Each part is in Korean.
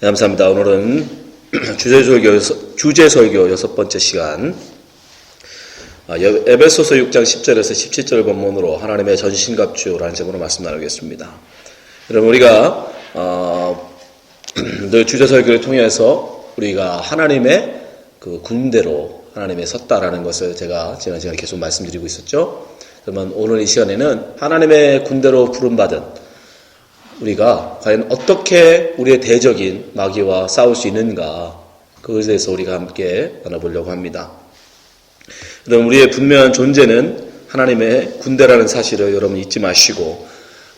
네, 감사합니다. 오늘은 주제설교 6번째 시간, 에베소서 6장 10절에서 17절 본문으로 하나님의 전신갑주라는 제목으로 말씀 나누겠습니다. 여러분, 우리가 늘 주제설교를 통해서 우리가 하나님의 그 군대로 하나님의 섰다라는 것을 제가 지난 시간에 계속 말씀드리고 있었죠. 그러면 오늘 이 시간에는 하나님의 군대로 부름받은 우리가 과연 어떻게 우리의 대적인 마귀와 싸울 수 있는가, 그것에 대해서 우리가 함께 나눠보려고 합니다. 여러분, 우리의 분명한 존재는 하나님의 군대라는 사실을 여러분 잊지 마시고,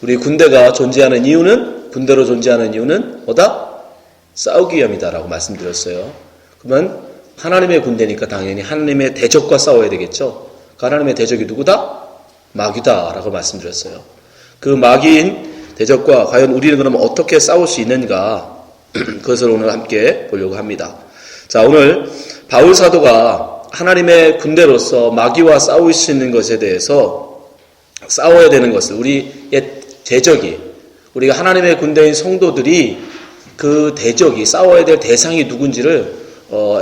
우리 군대가 존재하는 이유는, 군대로 존재하는 이유는 뭐다? 싸우기 위함이다라고 말씀드렸어요. 그러면 하나님의 군대니까 당연히 하나님의 대적과 싸워야 되겠죠. 그 하나님의 대적이 누구다? 마귀다라고 말씀드렸어요. 그 마귀인 대적과 과연 우리는 그러면 어떻게 싸울 수 있는가, 그것을 오늘 함께 보려고 합니다. 자, 오늘 바울 사도가 하나님의 군대로서 마귀와 싸울 수 있는 것에 대해서, 싸워야 되는 것을, 우리의 대적이, 우리가 하나님의 군대인 성도들이 그 대적이, 싸워야 될 대상이 누군지를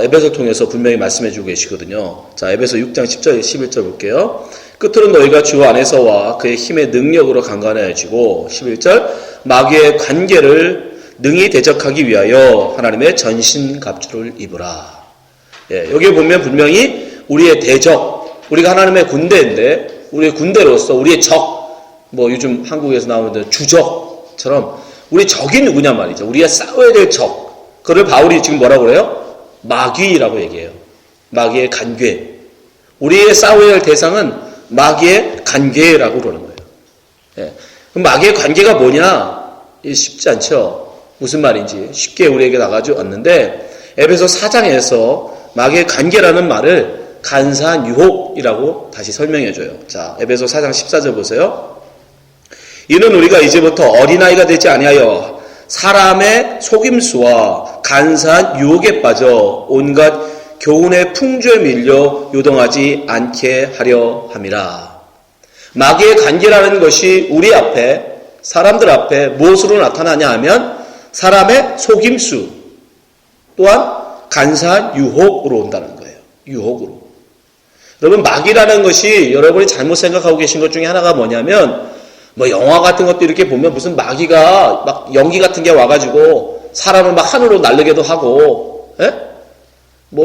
에베소 통해서 분명히 말씀해 주고 계시거든요. 자, 에베소 6장 10절 11절 볼게요. 끝으로 너희가 주 안에서와 그의 힘의 능력으로 강건해지고, 11절, 마귀의 관계를 능히 대적하기 위하여 하나님의 전신갑주를 입으라. 예, 여기 보면 분명히 우리의 대적, 우리가 하나님의 군대인데, 우리의 군대로서 우리의 적, 요즘 한국에서 나오는 주적처럼 우리 적이 누구냐 말이죠. 우리가 싸워야 될 적. 그걸 바울이 지금 뭐라고 그래요? 마귀라고 얘기해요. 마귀의 관계. 우리의 싸워야 할 대상은 마귀의 관계라고 그러는 거예요. 예. 그럼 마귀의 관계가 뭐냐? 쉽지 않죠. 무슨 말인지 쉽게 우리에게 나가지 않는데, 에베소 4장에서 마귀의 관계라는 말을 간사한 유혹이라고 다시 설명해줘요. 자, 에베소 4장 14절 보세요. 이는 우리가 이제부터 어린아이가 되지 아니하여 사람의 속임수와 간사한 유혹에 빠져 온갖 교훈의 풍조에 밀려 요동하지 않게 하려 함이라. 마귀의 관계라는 것이 우리 앞에, 사람들 앞에 무엇으로 나타나냐 하면 사람의 속임수 또한 간사한 유혹으로 온다는 거예요. 유혹으로. 여러분, 마귀라는 것이 여러분이 잘못 생각하고 계신 것 중에 하나가 뭐냐면, 영화 같은 것도 이렇게 보면 무슨 마귀가 막 연기 같은 게 와가지고 사람을 막 하늘로 날르게도 하고, 예?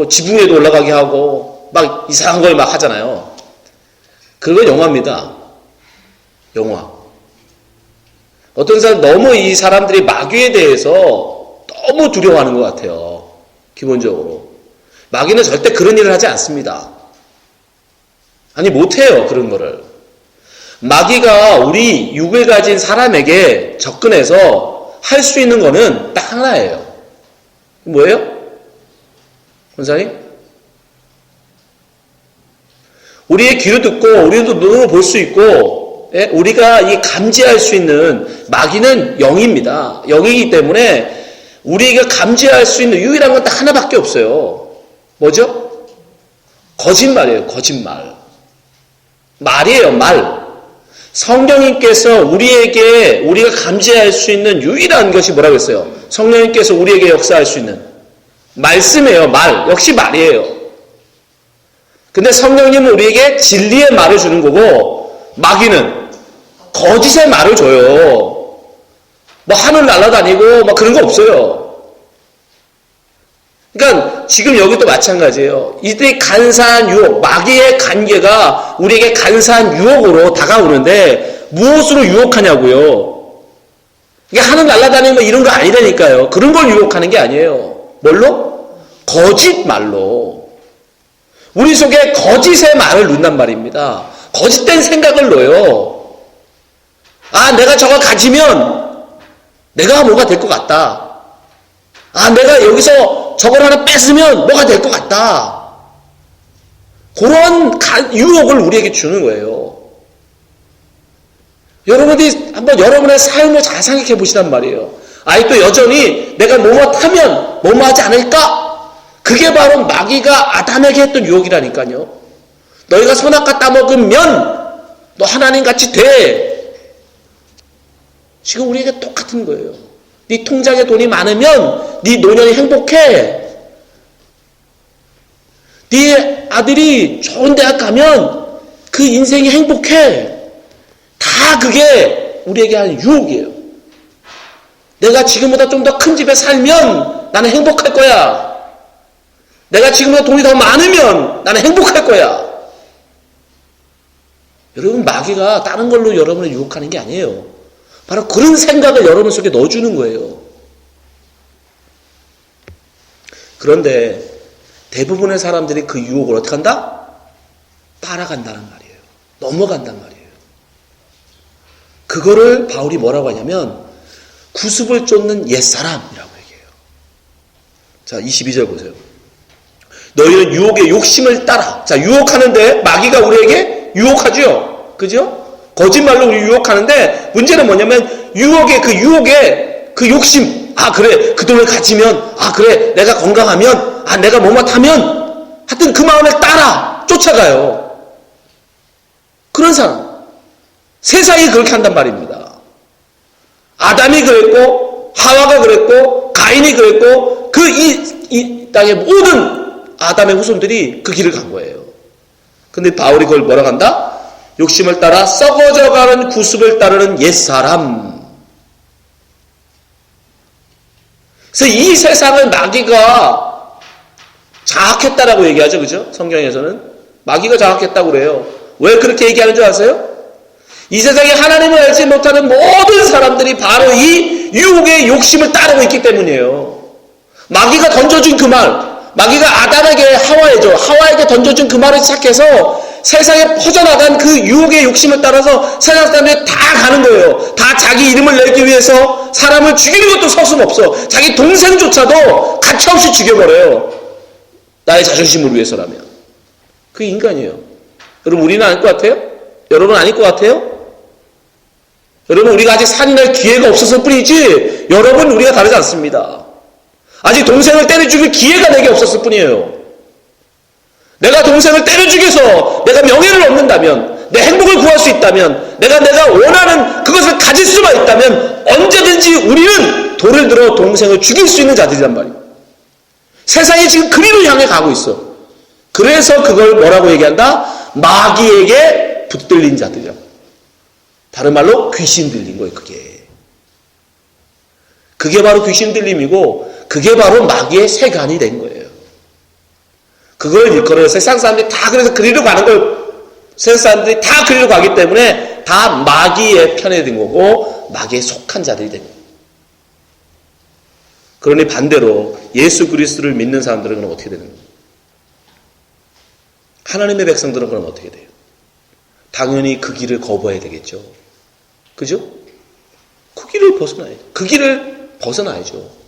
지붕 위에도 올라가게 하고 막 이상한 걸 막 하잖아요. 그건 영화입니다. 영화. 어떤 사람 너무 이 사람들이 마귀에 대해서 너무 두려워하는 것 같아요. 기본적으로. 마귀는 절대 그런 일을 하지 않습니다. 아니, 못해요, 그런 거를. 마귀가 우리 육을 가진 사람에게 접근해서 할 수 있는 거는 딱 하나예요. 뭐예요? 권사님? 우리의 귀로 듣고 우리도 눈으로 볼 수 있고, 예? 우리가 이 감지할 수 있는, 마귀는 영입니다. 영이기 때문에 우리가 감지할 수 있는 유일한 건 딱 하나밖에 없어요. 뭐죠? 거짓말이에요. 거짓말. 말이에요. 말. 성령님께서 우리에게, 우리가 감지할 수 있는 유일한 것이 뭐라고 했어요? 성령님께서 우리에게 역사할 수 있는 말씀이에요. 말. 역시 말이에요. 근데 성령님은 우리에게 진리의 말을 주는 거고, 마귀는 거짓의 말을 줘요. 하늘 날아다니고 그런 거 없어요. 그러니까 지금 여기도 마찬가지예요. 이들이 간사한 유혹, 마귀의 관계가 우리에게 간사한 유혹으로 다가오는데 무엇으로 유혹하냐고요. 이게 하늘 날아다니는 이런 거 아니라니까요. 그런 걸 유혹하는 게 아니에요. 뭘로? 거짓말로. 우리 속에 거짓의 말을 넣는단 말입니다. 거짓된 생각을 넣어요. 아, 내가 저걸 가지면 내가 뭐가 될 것 같다. 아, 내가 여기서 저걸 하나 뺏으면 뭐가 될 것 같다. 그런 유혹을 우리에게 주는 거예요. 여러분들이 한번 여러분의 삶을 잘 생각해 보시란 말이에요. 또 여전히 내가 뭐뭐 하면 뭐뭐 하지 않을까? 그게 바로 마귀가 아담에게 했던 유혹이라니까요. 너희가 선악과 따먹으면 너 하나님같이 돼. 지금 우리에게 똑같은 거예요. 네 통장에 돈이 많으면 네 노년이 행복해. 네 아들이 좋은 대학 가면 그 인생이 행복해. 다 그게 우리에게 하는 유혹이에요. 내가 지금보다 좀 더 큰 집에 살면 나는 행복할 거야. 내가 지금보다 돈이 더 많으면 나는 행복할 거야. 여러분, 마귀가 다른 걸로 여러분을 유혹하는 게 아니에요. 바로 그런 생각을 여러분 속에 넣어주는 거예요. 그런데 대부분의 사람들이 그 유혹을 어떻게 한다? 따라간다는 말이에요. 넘어간단 말이에요. 그거를 바울이 뭐라고 하냐면 구습을 쫓는 옛사람이라고 얘기해요. 자, 22절 보세요. 너희는 유혹의 욕심을 따라. 자, 유혹하는데 마귀가 우리에게 유혹하죠. 그죠? 거짓말로 우리 유혹하는데 문제는 뭐냐면 유혹의 그 욕심. 아, 그래. 그 돈을 가지면, 아, 그래. 내가 건강하면, 아, 내가 뭐뭇하면, 하여튼 그 마음을 따라 쫓아가요. 그런 사람. 세상이 그렇게 한단 말입니다. 아담이 그랬고, 하와가 그랬고, 가인이 그랬고, 이 땅의 모든 아담의 후손들이 그 길을 간 거예요. 근데 바울이 그걸 뭐라고 한다? 욕심을 따라 썩어져가는 구습을 따르는 옛사람. 그래서 이 세상을 마귀가 장악했다라고 얘기하죠. 그죠? 성경에서는. 마귀가 장악했다고 그래요. 왜 그렇게 얘기하는 줄 아세요? 이 세상에 하나님을 알지 못하는 모든 사람들이 바로 이 유혹의 욕심을 따르고 있기 때문이에요. 마귀가 던져준 그 말, 마귀가 아담에게 하와에게 던져준 그 말을 시작해서 세상에 퍼져나간 그 유혹의 욕심을 따라서 세상 사람들이 다 가는 거예요. 다 자기 이름을 내기 위해서 사람을 죽이는 것도 서슴없어. 자기 동생조차도 가차없이 죽여버려요. 나의 자존심을 위해서라면. 그게 인간이에요. 여러분, 우리는 아닐 것 같아요? 여러분 아닐 것 같아요? 여러분, 우리가 아직 살인할 기회가 없었을 뿐이지 여러분, 우리가 다르지 않습니다. 아직 동생을 때려 죽일 기회가 내게 없었을 뿐이에요. 내가 동생을 때려 죽여서 내가 명예를 얻는다면, 내 행복을 구할 수 있다면, 내가 원하는 그것을 가질 수만 있다면 언제든지 우리는 돌을 들어 동생을 죽일 수 있는 자들이란 말이에요. 세상이 지금 그리로 향해 가고 있어. 그래서 그걸 뭐라고 얘기한다? 마귀에게 붙들린 자들이야. 다른 말로 귀신 들린 거예요. 그게 바로 귀신 들림이고, 그게 바로 마귀의 세간이 된 거예요. 그걸 일컬어서 세상 사람들이 다 그래서 그리로 가는 걸, 세상 사람들이 다 그리로 가기 때문에 다 마귀의 편에 든 거고 마귀에 속한 자들이 된 거예요. 그러니 반대로 예수 그리스도를 믿는 사람들은 그럼 어떻게 되는 거예요? 하나님의 백성들은 그럼 어떻게 돼요? 당연히 그 길을 거부해야 되겠죠. 그죠? 그 길을 벗어나야죠.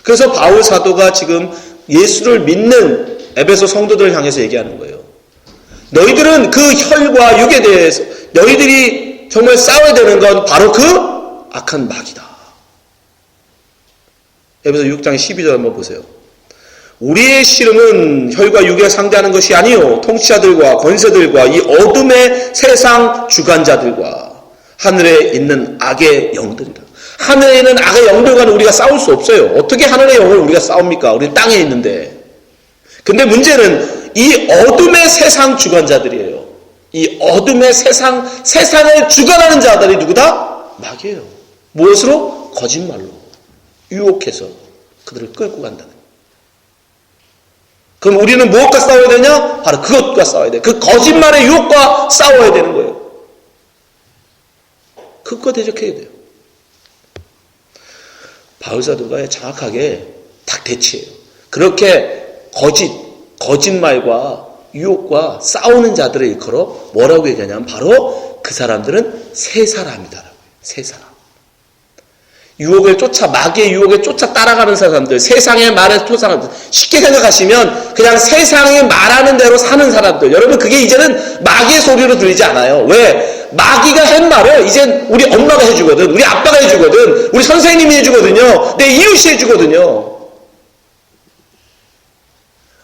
그래서 바울 사도가 지금 예수를 믿는 에베소 성도들을 향해서 얘기하는 거예요. 너희들은 그 혈과 육에 대해서 너희들이 정말 싸워야 되는 건 바로 그 악한 마귀다. 에베소 6장 12절 한번 보세요. 우리의 씨름은 혈과 육에 상대하는 것이 아니요 통치자들과 권세들과 이 어둠의 세상 주관자들과 하늘에 있는 악의 영들이다. 하늘에 있는 악의 영들과는 우리가 싸울 수 없어요. 어떻게 하늘의 영을 우리가 싸웁니까? 우리는 땅에 있는데. 근데 문제는 이 어둠의 세상 주관자들이에요. 이 어둠의 세상을 주관하는 자들이 누구다? 마귀예요. 무엇으로? 거짓말로 유혹해서 그들을 끌고 간다는 거예요. 그럼 우리는 무엇과 싸워야 되냐? 바로 그것과 싸워야 돼요. 그 거짓말의 유혹과 싸워야 되는 거예요. 그것과 대적해야 돼요. 바울 사도가 정확하게 딱 대치해요. 그렇게 거짓말과 유혹과 싸우는 자들을 일컬어 뭐라고 얘기하냐면 바로 그 사람들은 새 사람이다라고요. 새 사람. 마귀의 유혹에 쫓아 따라가는 사람들, 세상의 말에 쫓아가는, 쉽게 생각하시면 그냥 세상이 말하는 대로 사는 사람들. 여러분, 그게 이제는 마귀의 소리로 들리지 않아요. 왜? 마귀가 한 말을 이제 우리 엄마가 해주거든, 우리 아빠가 해주거든, 우리 선생님이 해주거든요, 내 이웃이 해주거든요.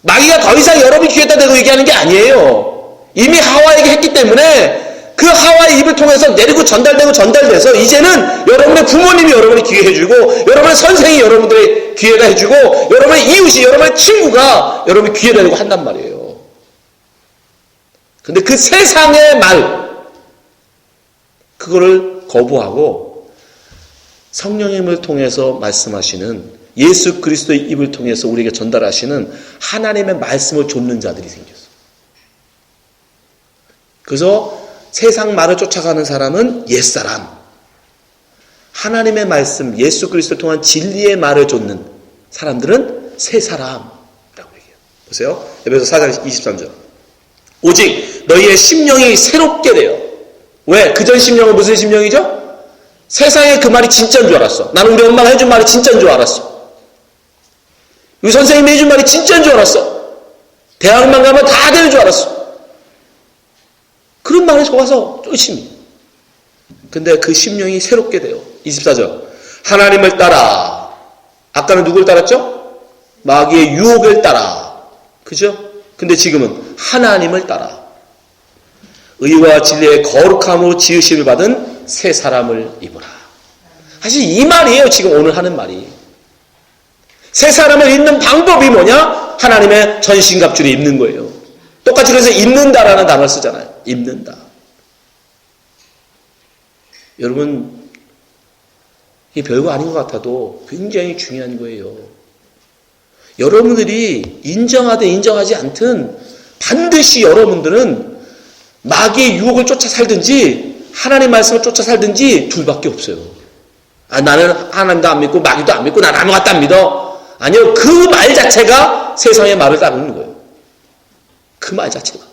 마귀가 더 이상 여러분 귀에다 대고 얘기하는 게 아니에요. 이미 하와에게 했기 때문에 그 그 하와의 입을 통해서 내리고 전달돼서 이제는 여러분의 부모님이 여러분의 귀에 해주고, 여러분의 선생이 여러분들의 귀에다 해주고, 여러분의 이웃이, 여러분의 친구가 여러분의 귀에다 대고 한단 말이에요. 근데 그 세상의 말, 그거를 거부하고 성령님을 통해서 말씀하시는, 예수 그리스도의 입을 통해서 우리에게 전달하시는 하나님의 말씀을 좇는 자들이 생겼어. 그래서 세상 말을 쫓아가는 사람은 옛사람, 하나님의 말씀, 예수 그리스도를 통한 진리의 말을 좇는 사람들은 새사람이라고 얘기해요. 보세요. 에베소 4장 23절. 오직 너희의 심령이 새롭게 되어. 왜? 그전 심령은 무슨 심령이죠? 세상에 그 말이 진짜인 줄 알았어. 나는 우리 엄마가 해준 말이 진짜인 줄 알았어. 우리 선생님이 해준 말이 진짜인 줄 알았어. 대학만 가면 다 되는 줄 알았어. 그런 말에 속아서 쫓습니다. 근데 그 심령이 새롭게 돼요. 24절. 하나님을 따라. 아까는 누굴 따랐죠? 마귀의 유혹을 따라. 그죠? 근데 지금은 하나님을 따라. 의와 진리의 거룩함으로 지으심을 받은 새 사람을 입으라. 사실 이 말이에요. 지금 오늘 하는 말이. 새 사람을 입는 방법이 뭐냐? 하나님의 전신갑주를 입는 거예요. 똑같이 그래서 입는다라는 단어를 쓰잖아요. 입는다. 여러분, 이게 별거 아닌 것 같아도 굉장히 중요한 거예요. 여러분들이 인정하든 인정하지 않든 반드시 여러분들은 마귀의 유혹을 쫓아 살든지 하나님 말씀을 쫓아 살든지 둘밖에 없어요. 아, 나는 하나님도 안 믿고 마귀도 안 믿고 난 아무것도 안 믿어. 아니요. 그 말 자체가 세상의 말을 따르는 거예요. 그 말 자체가.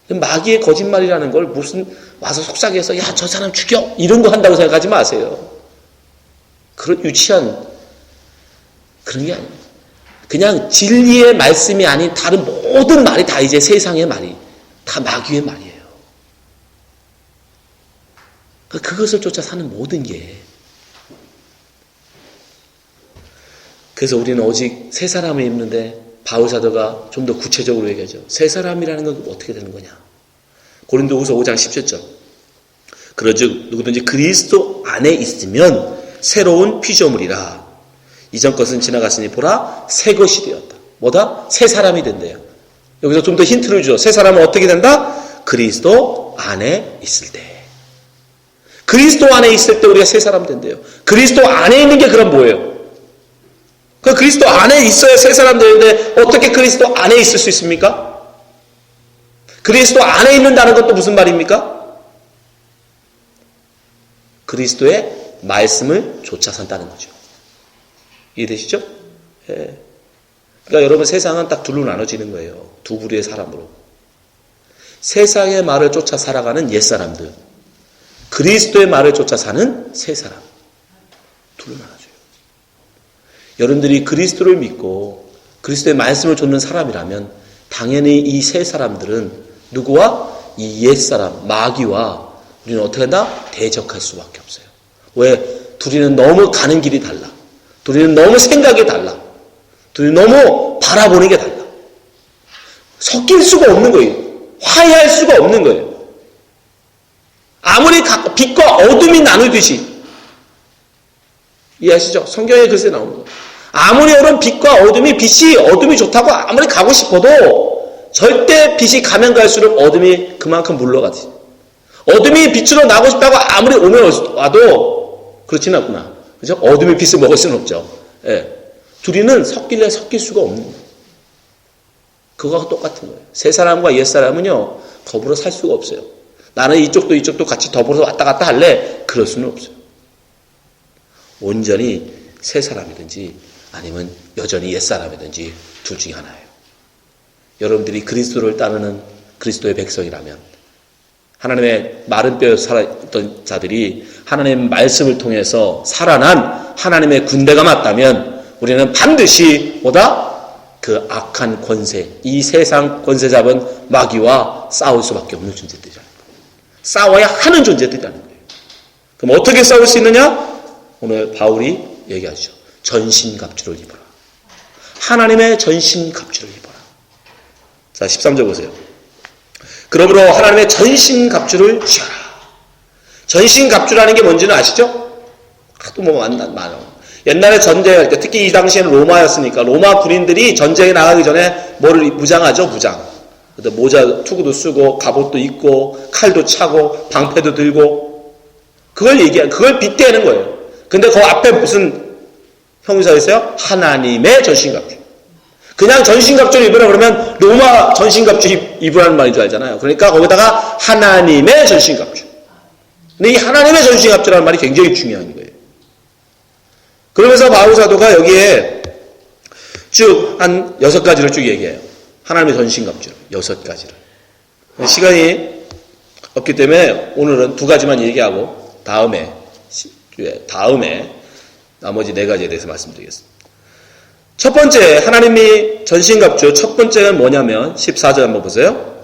마귀의 거짓말이라는 걸 무슨 와서 속삭여서 야, 저 사람 죽여 이런 거 한다고 생각하지 마세요. 그런 유치한 그런 게 아니에요. 그냥 진리의 말씀이 아닌 다른 모든 말이 다 이제 세상의 말이 다 마귀의 말이에요. 그것을 쫓아 사는 모든 게. 그래서 우리는 오직 새 사람을 입는데 바울 사도가 좀 더 구체적으로 얘기하죠. 새 사람이라는 건 어떻게 되는 거냐. 고린도후서 5장 17절. 그러즉 누구든지 그리스도 안에 있으면 새로운 피조물이라. 이전 것은 지나갔으니 보라 새 것이 되었다. 뭐다? 새 사람이 된대요. 여기서 좀 더 힌트를 주죠. 새 사람은 어떻게 된다? 그리스도 안에 있을 때. 그리스도 안에 있을 때 우리가 새 사람 된대요. 그리스도 안에 있는 게 그럼 뭐예요? 그 그리스도 안에 있어야 새 사람 되는데 어떻게 그리스도 안에 있을 수 있습니까? 그리스도 안에 있는다는 것도 무슨 말입니까? 그리스도의 말씀을 쫓아 산다는 거죠. 이해되시죠? 예. 그러니까 여러분 세상은 딱 둘로 나눠지는 거예요. 두 부류의 사람으로. 세상의 말을 쫓아 살아가는 옛사람들. 그리스도의 말을 쫓아 사는 새 사람. 둘로 나눠져요. 여러분들이 그리스도를 믿고 그리스도의 말씀을 좇는 사람이라면 당연히 이 새 사람들은 누구와? 이 옛사람, 마귀와 우리는 어떻게 한다? 대적할 수밖에 없어요. 왜? 둘이는 너무 가는 길이 달라. 둘이는 너무 생각이 달라. 둘이 너무 바라보는 게 달라. 섞일 수가 없는 거예요. 화해할 수가 없는 거예요. 아무리 빛과 어둠이 나누듯이. 이해하시죠? 성경에 글쎄 나오는 거예요. 아무리 여러분 빛과 빛이 어둠이 좋다고 아무리 가고 싶어도 절대 빛이 가면 갈수록 어둠이 그만큼 물러가지. 어둠이 빛으로 나고 싶다고 아무리 오면 와도 그렇지는 않구나. 그죠? 어둠이 빛을 먹을 수는 없죠. 예. 둘이는 섞일래 섞일 수가 없는 거예요. 그거와 똑같은 거예요. 새 사람과 옛 사람은요, 더불어 살 수가 없어요. 나는 이쪽도 같이 더불어서 왔다 갔다 할래? 그럴 수는 없어요. 온전히 새 사람이든지 아니면 여전히 옛 사람이든지 둘 중에 하나예요. 여러분들이 그리스도를 따르는 그리스도의 백성이라면 하나님의 마른 뼈에 살았던 자들이 하나님의 말씀을 통해서 살아난 하나님의 군대가 맞다면 우리는 반드시 그 악한 권세, 이 세상 권세 잡은 마귀와 싸울 수밖에 없는 존재들이라는 거예요. 싸워야 하는 존재들이라는 거예요. 그럼 어떻게 싸울 수 있느냐? 오늘 바울이 얘기하죠. 전신갑주를 입어라. 하나님의 전신갑주를 입어라. 자, 13절 보세요. 그러므로 하나님의 전신갑주를 취하라. 전신갑주라는 게 뭔지는 아시죠? 하도 많아. 옛날에 전쟁, 특히 이 당시에는 로마였으니까 로마 군인들이 전쟁에 나가기 전에 뭐를 무장하죠? 무장. 모자, 투구도 쓰고 갑옷도 입고 칼도 차고 방패도 들고 그걸 빗대는 거예요. 근데 그 앞에 무슨 형용사가 있어요? 하나님의 전신갑주. 그냥 전신갑주를 입으라 그러면 로마 전신갑주 입으라는 말인 줄 알잖아요. 그러니까 거기다가 하나님의 전신갑주. 근데 이 하나님의 전신갑주라는 말이 굉장히 중요한 거예요. 그러면서 바울 사도가 여기에 쭉 한 6가지를 쭉 얘기해요. 하나님의 전신갑주 6가지를. 시간이 없기 때문에 오늘은 2가지만 얘기하고 다음에 나머지 4가지에 대해서 말씀드리겠습니다. 첫 번째, 하나님이 전신갑주 첫 번째는 뭐냐면 14절 한번 보세요.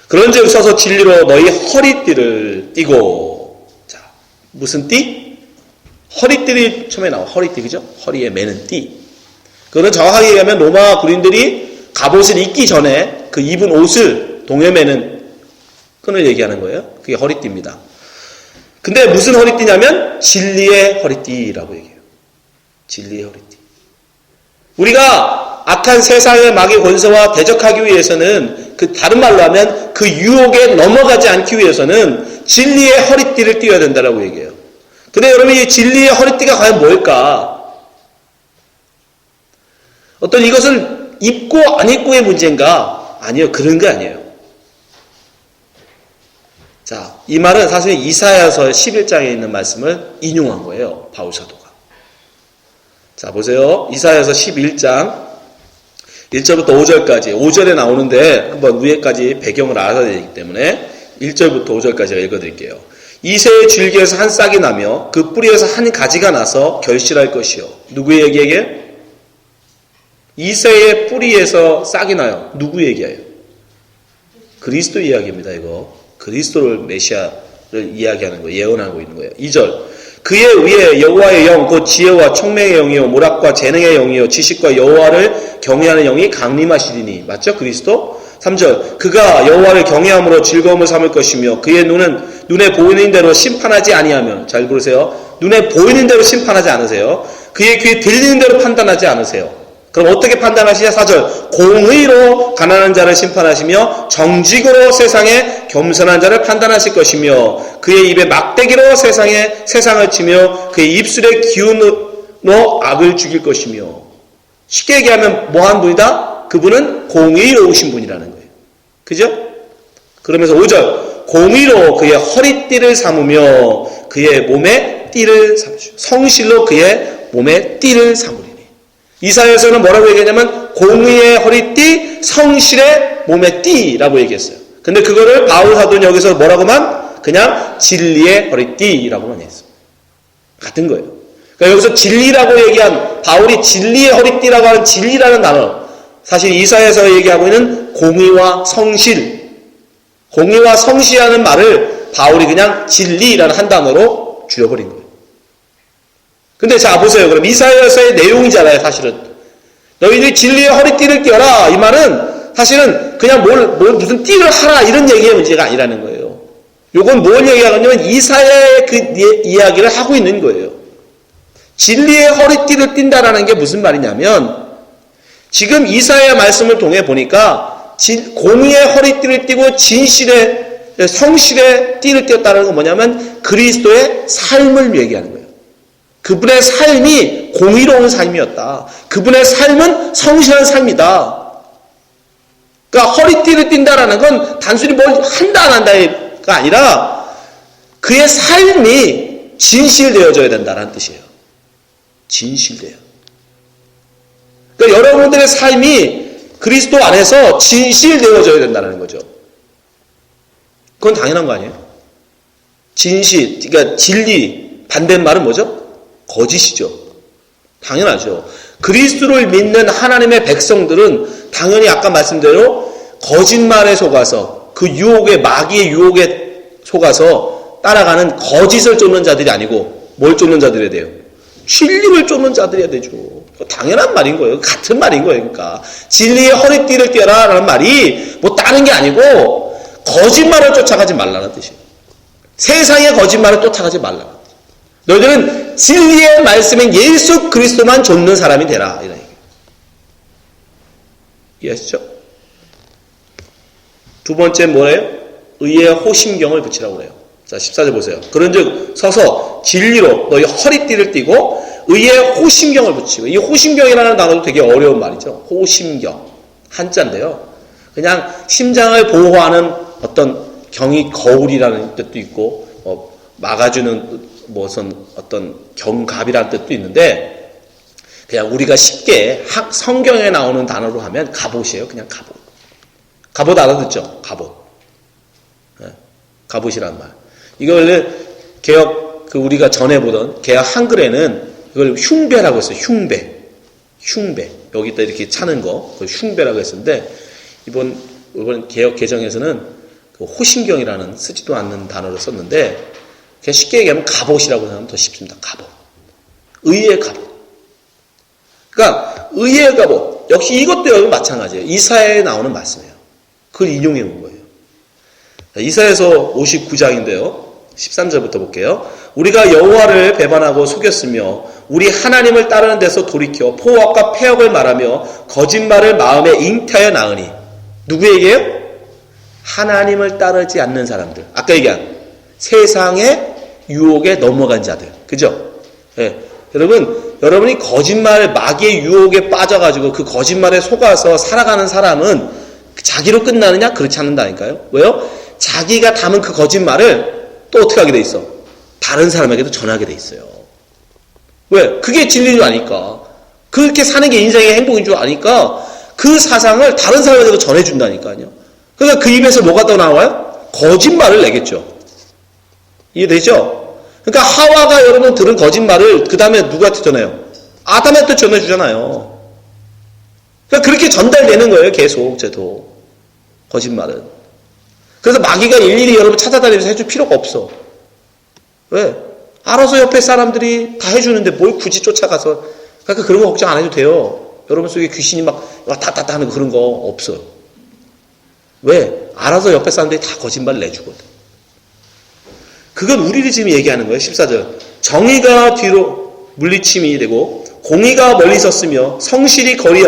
그런즉 서서 진리로 너희 허리띠를 띠고. 자, 무슨 띠? 허리띠를 처음에 나와. 허리띠, 그죠? 허리에 매는 띠. 그거는 정확하게 얘기하면 로마 군인들이 갑옷을 입기 전에 그 입은 옷을 동에 매는 끈을 얘기하는 거예요. 그게 허리띠입니다. 근데 무슨 허리띠냐면 진리의 허리띠라고 얘기해요. 진리의 허리띠. 우리가 악한 세상의 마귀 권세와 대적하기 위해서는 다른 말로 하면 그 유혹에 넘어가지 않기 위해서는 진리의 허리띠를 띄워야 된다고 얘기해요. 근데 여러분 이 진리의 허리띠가 과연 뭘까? 어떤 이것을 입고 안 입고의 문제인가? 아니요. 그런 게 아니에요. 자, 이 말은 사실 이사야서 11장에 있는 말씀을 인용한 거예요. 바울 사도가. 자, 보세요. 이사야서 11장 1절부터 5절까지 5절에 나오는데 한번 위에까지 배경을 알아야 되기 때문에 1절부터 5절까지 읽어드릴게요. 이새의 줄기에서 한 싹이 나며 그 뿌리에서 한 가지가 나서 결실할 것이요. 누구 얘기에게? 이새의 뿌리에서 싹이 나요. 누구 얘기예요? 그리스도 이야기입니다. 이거 그리스도를 메시아를 이야기하는 거예요. 예언하고 있는 거예요. 2절 그의 위에 여호와의 영 곧 지혜와 총명의 영이요 모략과 재능의 영이요 지식과 여호와를 경외하는 영이 강림하시리니. 맞죠? 그리스도. 3절 그가 여호와를 경외함으로 즐거움을 삼을 것이며 그의 눈은 눈에 보이는 대로 심판하지 아니하며. 잘 보세요. 눈에 보이는 대로 심판하지 않으세요. 그의 귀에 들리는 대로 판단하지 않으세요. 그럼 어떻게 판단하시냐? 4절 공의로 가난한 자를 심판하시며 정직으로 세상에 겸손한 자를 판단하실 것이며 그의 입에 막대기로 세상을 치며 그의 입술에 기운으로 악을 죽일 것이며. 쉽게 얘기하면 뭐한 분이다? 그분은 공의로우신 분이라는 거예요. 그죠? 그러면서 5절 공의로 그의 허리띠를 삼으며 그의 몸에 띠를 삼으시오. 성실로 그의 몸에 띠를 삼으리니. 이사야서는 뭐라고 얘기하냐면 공의의 허리띠, 성실의 몸에 띠라고 얘기했어요. 근데 그거를 바울 사도는 여기서 뭐라고만? 그냥 진리의 허리띠라고만 했어요. 같은 거예요. 그러니까 여기서 진리라고 얘기한 바울이 진리의 허리띠라고 하는 진리라는 단어, 사실 이사야서 얘기하고 있는 공의와 성실, 공의와 성실하는 말을 바울이 그냥 진리라는 한 단어로 줄여버린 거예요. 근데 자 보세요. 그럼 이사야서의 내용이잖아요. 사실은 너희들이 진리의 허리띠를 띄어라 이 말은 사실은 그냥 무슨 띠를 하라 이런 얘기의 문제가 아니라는 거예요. 요건 뭘 얘기하냐면 이사야의 그 이야기를 하고 있는 거예요. 진리의 허리띠를 띈다라는 게 무슨 말이냐면 지금 이사야의 말씀을 통해 보니까 공의의 허리띠를 띠고 진실의 성실의 띠를 띄었다는 건 뭐냐면 그리스도의 삶을 얘기하는 거예요. 그분의 삶이 공의로운 삶이었다. 그분의 삶은 성실한 삶이다. 그러니까 허리띠를 띈다라는 건 단순히 뭘 한다 안 한다가 아니라 그의 삶이 진실되어져야 된다는 뜻이에요. 진실돼요. 그러니까 여러분들의 삶이 그리스도 안에서 진실되어져야 된다는 거죠. 그건 당연한 거 아니에요? 진실, 그러니까 진리 반대말은 뭐죠? 거짓이죠. 당연하죠. 그리스도를 믿는 하나님의 백성들은 당연히 아까 말씀대로 거짓말에 속아서 그 유혹에 마귀의 유혹에 속아서 따라가는 거짓을 쫓는 자들이 아니고 뭘 쫓는 자들이 돼요? 진리를 쫓는 자들이야 되죠. 당연한 말인 거예요. 같은 말인 거예요. 그러니까 진리의 허리띠를 띄어라 라는 말이 뭐 다른 게 아니고 거짓말을 쫓아가지 말라는 뜻이에요. 세상의 거짓말을 쫓아가지 말라. 너희들은 진리의 말씀인 예수 그리스도만 좇는 사람이 되라. 이런 얘기예요. 이해하시죠? 두 번째 뭐래요? 의의 호심경을 붙이라고 그래요. 자, 14절 보세요. 그런즉 서서 진리로 너희 허리띠를 띠고 의의 호심경을 붙이고, 이 호심경이라는 단어도 되게 어려운 말이죠. 호심경. 한자인데요. 그냥 심장을 보호하는 어떤 경이 거울이라는 뜻도 있고, 막아주는 무슨 어떤 경갑이라는 뜻도 있는데, 그냥 우리가 쉽게 성경에 나오는 단어로 하면 갑옷이에요. 그냥 갑옷. 갑옷 알아듣죠? 갑옷. 네. 갑옷이란 말. 이거 원래 개혁, 우리가 전에 보던 개혁 한글에는 이걸 흉배라고 했어요. 흉배. 여기다 이렇게 차는 거, 그걸 흉배라고 했었는데, 이번 개혁 개정에서는 그 호심경이라는 쓰지도 않는 단어를 썼는데, 그냥 쉽게 얘기하면 갑옷이라고 하면 더 쉽습니다. 갑옷. 의의 갑옷. 그러니까, 의의 갑옷. 역시 이것도 여러분 마찬가지예요. 이사야에 나오는 말씀이에요. 그걸 인용해 온 거예요. 이사야서 59장인데요. 13절부터 볼게요. 우리가 여호와를 배반하고 속였으며 우리 하나님을 따르는 데서 돌이켜 포악과 폐역을 말하며 거짓말을 마음에 잉태하여 나으니. 누구에게요? 하나님을 따르지 않는 사람들. 아까 얘기한 세상의 유혹에 넘어간 자들. 그죠? 네. 여러분이 거짓말, 마귀의 유혹에 빠져가지고 그 거짓말에 속아서 살아가는 사람은 자기로 끝나느냐? 그렇지 않는다니까요. 왜요? 자기가 담은 그 거짓말을 또 어떻게 하게 돼 있어? 다른 사람에게도 전하게 돼 있어요. 왜? 그게 진리인 줄 아니까. 그렇게 사는 게 인생의 행복인 줄 아니까 그 사상을 다른 사람에게도 전해준다니까요. 그러니까 그 입에서 뭐가 더 나와요? 거짓말을 내겠죠. 이해되죠? 그러니까 하와가 여러분 들은 거짓말을 그 다음에 누구한테 전해요? 아담한테 전해주잖아요. 그러니까 그렇게 전달되는 거예요. 계속 쟤도. 거짓말은. 그래서 마귀가 일일이 여러분 찾아다니면서 해줄 필요가 없어. 왜? 알아서 옆에 사람들이 다 해주는데 뭘 굳이 쫓아가서. 그러니까 그런 거 걱정 안 해도 돼요. 여러분 속에 귀신이 막 왔다 갔다 하는 그런 거 없어요. 왜? 알아서 옆에 사람들이 다 거짓말 내주거든. 그건 우리를 지금 얘기하는 거예요. 14절. 정의가 뒤로 물리침이 되고 공의가 멀리 섰으며 성실이 거리에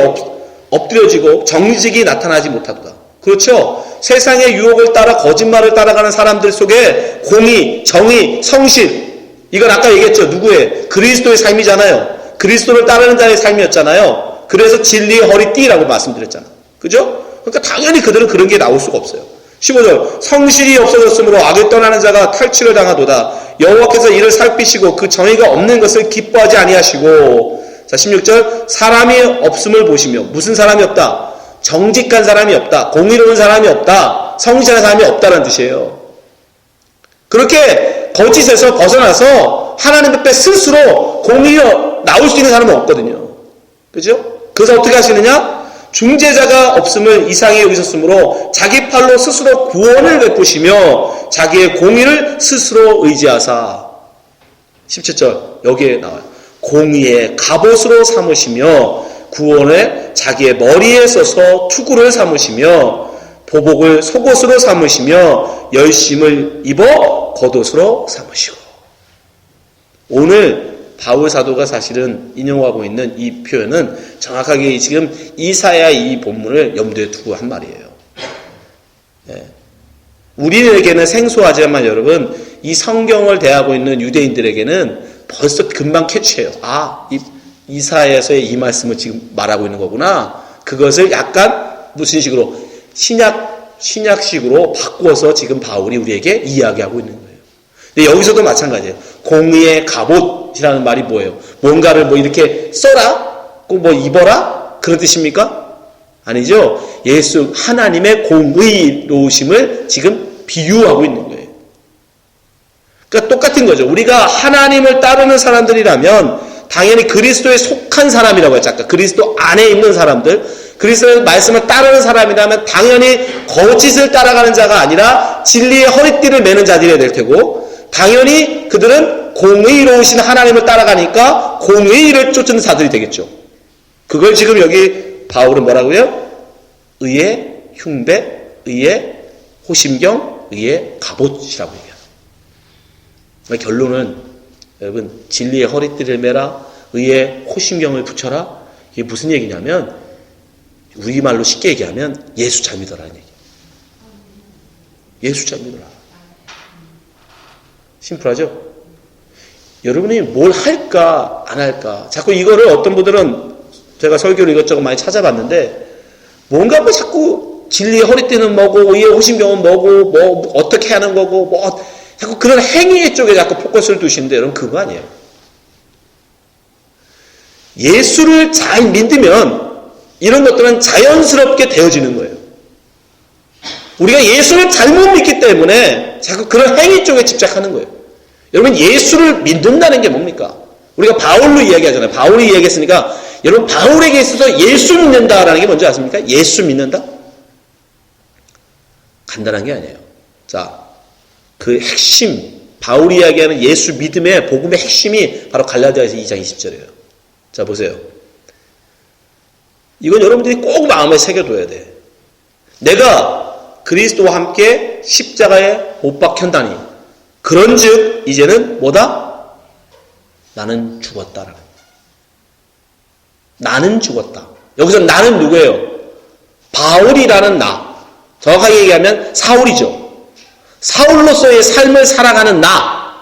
엎드려지고 정직이 나타나지 못하도다. 그렇죠? 세상의 유혹을 따라 거짓말을 따라가는 사람들 속에 공의, 정의, 성실, 이건 아까 얘기했죠. 누구의? 그리스도의 삶이잖아요. 그리스도를 따르는 자의 삶이었잖아요. 그래서 진리의 허리띠라고 말씀드렸잖아요. 그죠? 그러니까 당연히 그들은 그런 게 나올 수가 없어요. 15절. 성실이 없어졌으므로 악을 떠나는 자가 탈취를 당하도다. 여호와께서 이를 살피시고 그 정의가 없는 것을 기뻐하지 아니하시고. 자, 16절. 사람이 없음을 보시며. 무슨 사람이 없다? 정직한 사람이 없다. 공의로운 사람이 없다. 성실한 사람이 없다는 뜻이에요. 그렇게 거짓에서 벗어나서 하나님 앞에 스스로 공의로 나올 수 있는 사람은 없거든요. 그죠? 그래서 어떻게 하시느냐? 중재자가 없음을 이상에 여기셨으므로 자기 팔로 스스로 구원을 베푸시며 자기의 공의를 스스로 의지하사. 17절 여기에 나와요. 공의의 갑옷으로 삼으시며 구원을 자기의 머리에 써서 투구를 삼으시며 보복을 속옷으로 삼으시며 열심을 입어 겉옷으로 삼으시고. 오늘 바울 사도가 사실은 인용하고 있는 이 표현은 정확하게 지금 이사야 이 본문을 염두에 두고 한 말이에요. 네. 우리에게는 생소하지만 여러분, 이 성경을 대하고 있는 유대인들에게는 벌써 금방 캐치해요. 아, 이사야에서의 이 말씀을 지금 말하고 있는 거구나. 그것을 약간 무슨 식으로 신약식으로 바꿔서 지금 바울이 우리에게 이야기하고 있는 거예요. 근데 여기서도 마찬가지예요. 공의의 갑옷이라는 말이 뭐예요? 뭔가를 뭐 이렇게 써라? 꼭 뭐 입어라? 그런 뜻입니까? 아니죠. 예수 하나님의 공의로우심을 지금 비유하고 있는 거예요. 그러니까 똑같은 거죠. 우리가 하나님을 따르는 사람들이라면 당연히 그리스도에 속한 사람이라고 했죠. 아까 그리스도 안에 있는 사람들, 그리스도의 말씀을 따르는 사람이라면 당연히 거짓을 따라가는 자가 아니라 진리의 허리띠를 매는 자들이어야 될 테고, 당연히 그들은 공의로우신 하나님을 따라가니까 공의를 쫓는 자들이 되겠죠. 그걸 지금 여기 바울은 뭐라고요? 의의 흉배, 의의 호심경, 의의 갑옷이라고 얘기합니다. 그러니까 결론은 여러분 진리의 허리띠를 매라 의의 호심경을 붙여라. 이게 무슨 얘기냐면 우리말로 쉽게 얘기하면 예수 잘 믿어라는 얘기예요. 예수 잘 믿어라. 심플하죠? 여러분이 뭘 할까 안 할까 자꾸 이거를 어떤 분들은 제가 설교를 이것저것 많이 찾아봤는데 뭔가 뭐 자꾸 진리의 허리띠는 뭐고 의의 호심경은 뭐고 뭐 어떻게 하는 거고 뭐 자꾸 그런 행위 쪽에 자꾸 포커스를 두시는데 여러분 그거 아니에요. 예수를 잘 믿으면 이런 것들은 자연스럽게 되어지는 거예요. 우리가 예수를 잘못 믿기 때문에 자꾸 그런 행위 쪽에 집착하는 거예요. 여러분 예수를 믿는다는 게 뭡니까? 우리가 바울로 이야기하잖아요. 바울이 이야기했으니까 여러분 바울에게 있어서 예수 믿는다라는 게 뭔지 아십니까? 예수 믿는다? 간단한 게 아니에요. 자, 그 핵심 바울이 이야기하는 예수 믿음의 복음의 핵심이 바로 갈라디아서 2장 20절이에요. 자 보세요. 이건 여러분들이 꼭 마음에 새겨둬야 돼. 내가 그리스도와 함께 십자가에 못 박혔다니 그런즉 이제는 뭐다? 나는 죽었다라는. 나는 죽었다. 여기서 나는 누구예요? 바울이라는 나. 정확하게 얘기하면 사울이죠. 사울로서의 삶을 살아가는 나.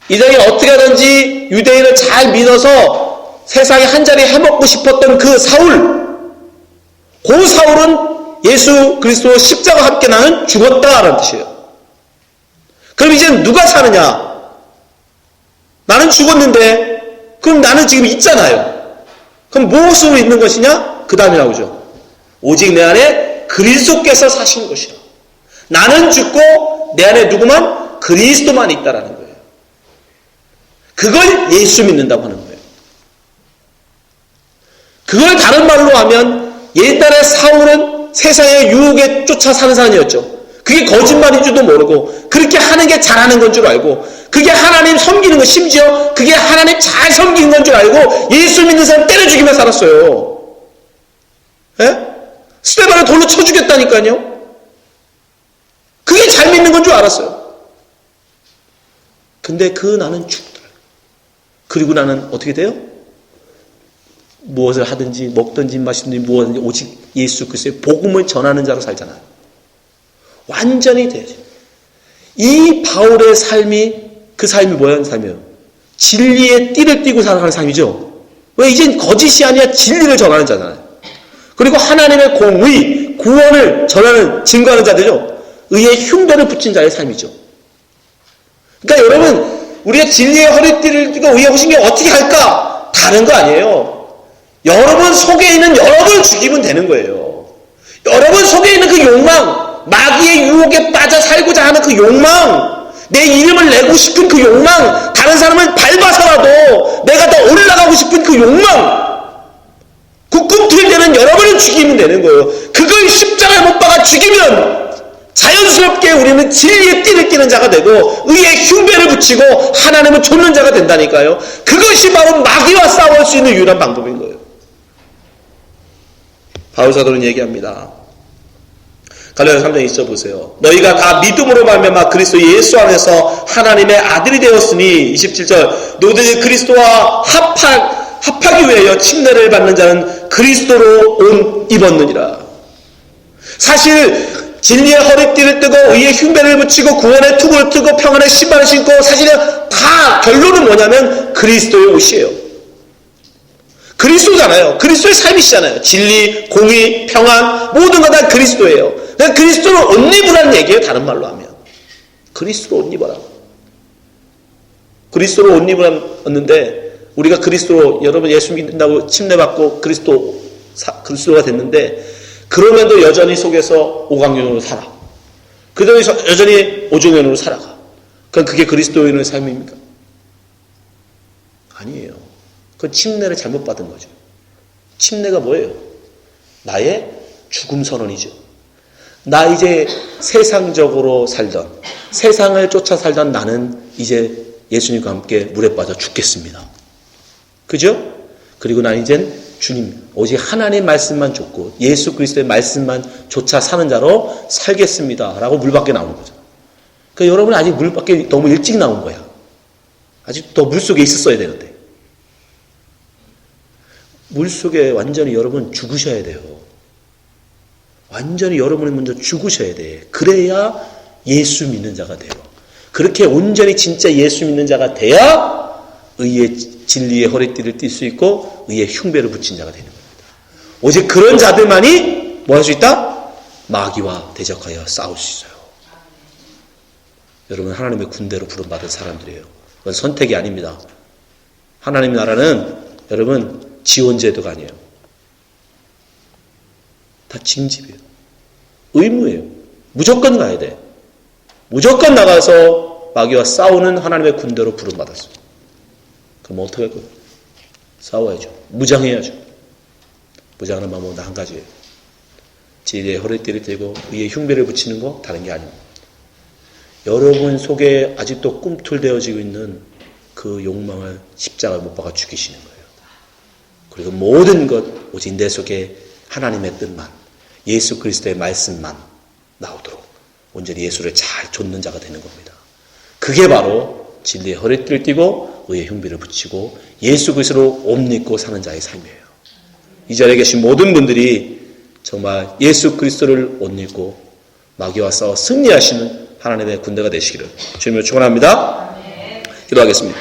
이 장에 어떻게 하든지 유대인을 잘 믿어서 세상에 한 자리 해먹고 싶었던 그 사울. 그 사울은 예수 그리스도 십자가와 함께 나는 죽었다라는 뜻이에요. 그럼 이제 누가 사느냐? 나는 죽었는데 그럼 나는 지금 있잖아요. 그럼 무엇으로 있는 것이냐? 그 다음에 나오죠. 오직 내 안에 그리스도께서 사시는 것이라. 나는 죽고 내 안에 누구만? 그리스도만 있다라는 거예요. 그걸 예수 믿는다고 하는 거예요. 그걸 다른 말로 하면 옛날에 사울은 세상의 유혹에 쫓아 사는 사람이었죠. 그게 거짓말인 줄도 모르고 그렇게 하는 게 잘하는 건 줄 알고 그게 하나님 섬기는 거 심지어 그게 하나님 잘 섬기는 건 줄 알고 예수 믿는 사람 때려 죽이며 살았어요. 예? 스테반을 돌로 쳐 죽였다니까요. 그게 잘 믿는 건 줄 알았어요. 근데 그 나는 죽더라. 그리고 나는 어떻게 돼요? 무엇을 하든지 먹든지 마시든지 무엇든지 오직 예수 그리스도의 복음을 전하는 자로 살잖아요. 완전히 돼야죠. 이 바울의 삶이 그 삶이 뭐라는 삶이에요? 진리의 띠를 띠고 살아가는 삶이죠. 왜 이젠 거짓이 아니라 진리를 전하는 자잖아요. 그리고 하나님의 공의, 구원을 전하는 증거하는 자들이죠. 의의 흉배를 붙인 자의 삶이죠. 그러니까 여러분 우리가 진리의 허리띠를 띠고 의의 호심경을 어떻게 할까? 다른 거 아니에요. 여러분 속에 있는 여러분을 죽이면 되는 거예요. 여러분 속에 있는 그 욕망, 마귀의 유혹에 빠져 살고자 하는 그 욕망, 내 이름을 내고 싶은 그 욕망, 다른 사람을 밟아서라도 내가 더 올라가고 싶은 그 욕망, 그 꿈틀대는 여러분을 죽이면 되는 거예요. 그걸 십자가에 못 박아 죽이면 자연스럽게 우리는 진리의 띠를 띠는 자가 되고 의의 흉배를 붙이고 하나님을 좇는 자가 된다니까요. 그것이 바로 마귀와 싸울 수 있는 유일한 방법인 거예요. 바울사도는 얘기합니다. 갈라디아서 3장 20절 보세요. 너희가 다 믿음으로 말미암아 그리스도 예수 안에서 하나님의 아들이 되었으니 27절 너희들이 그리스도와 합하기 위하여 침례를 받는 자는 그리스도로 옷 입었느니라. 사실 진리의 허리띠를 뜨고 의의 흉배를 붙이고 구원의 투구를 뜨고 평안의 신발을 신고 사실은 다 결론은 뭐냐면 그리스도의 옷이에요. 그리스도잖아요. 그리스도의 삶이시잖아요. 진리, 공의, 평안 모든 거 다 그리스도예요. 그러니까 그리스도를 옷 입으라는 얘기예요. 다른 말로 하면 그리스도로 옷 입어라. 그리스도로 옷 입었는데 우리가 그리스도로 여러분 예수 믿는다고 침례받고 그리스도가 됐는데 그러면도 여전히 속에서 오강연으로 살아. 그대로 여전히 오종연으로 살아가. 그럼 그게 그리스도인의 삶입니까? 아니에요. 그건 침례를 잘못 받은 거죠. 침례가 뭐예요? 나의 죽음 선언이죠. 나 이제 세상적으로 살던, 세상을 쫓아 살던 나는 이제 예수님과 함께 물에 빠져 죽겠습니다. 그죠? 그리고 난 이젠 주님 오직 하나님 말씀만 줬고 예수 그리스도의 말씀만 조차 사는 자로 살겠습니다 라고 물 밖에 나오는 거죠. 그러니까 여러분은 아직 물 밖에 너무 일찍 나온 거야. 아직 더 물속에 있었어야 되는데. 물속에 완전히 여러분 죽으셔야 돼요. 완전히 여러분이 먼저 죽으셔야 돼. 그래야 예수 믿는 자가 돼요. 그렇게 온전히 진짜 예수 믿는 자가 돼야 의의 진리의 허리띠를 띨 수 있고 의의 흉배를 붙인 자가 되는 겁니다. 오직 그런 자들만이 뭐 할 수 있다? 마귀와 대적하여 싸울 수 있어요. 여러분 하나님의 군대로 부름받은 사람들이에요. 그건 선택이 아닙니다. 하나님 나라는 여러분 지원제도가 아니에요. 다 징집이에요. 의무예요. 무조건 가야 돼. 무조건 나가서 마귀와 싸우는 하나님의 군대로 부름받았어요. 그럼 어떻게 할 거예요? 싸워야죠. 무장해야죠. 무장하는 방법은 한 가지예요. 진리의 허리띠를 떼고 의의 흉배를 붙이는 거 다른 게 아닙니다. 여러분 속에 아직도 꿈틀대어지고 있는 그 욕망을 십자가에 못 박아 죽이시는 거예요. 그리고 모든 것 오직 내 속에 하나님의 뜻만 예수 그리스도의 말씀만 나오도록 온전히 예수를 잘 좇는 자가 되는 겁니다. 그게 바로 진리의 허리띠를 띠고 의의 흉배를 붙이고 예수 그리스도로 옷 입고 사는 자의 삶이에요. 이 자리에 계신 모든 분들이 정말 예수 그리스도를 옷 입고 마귀와 싸워 승리하시는 하나님의 군대가 되시기를 주님을 축원합니다. 기도하겠습니다.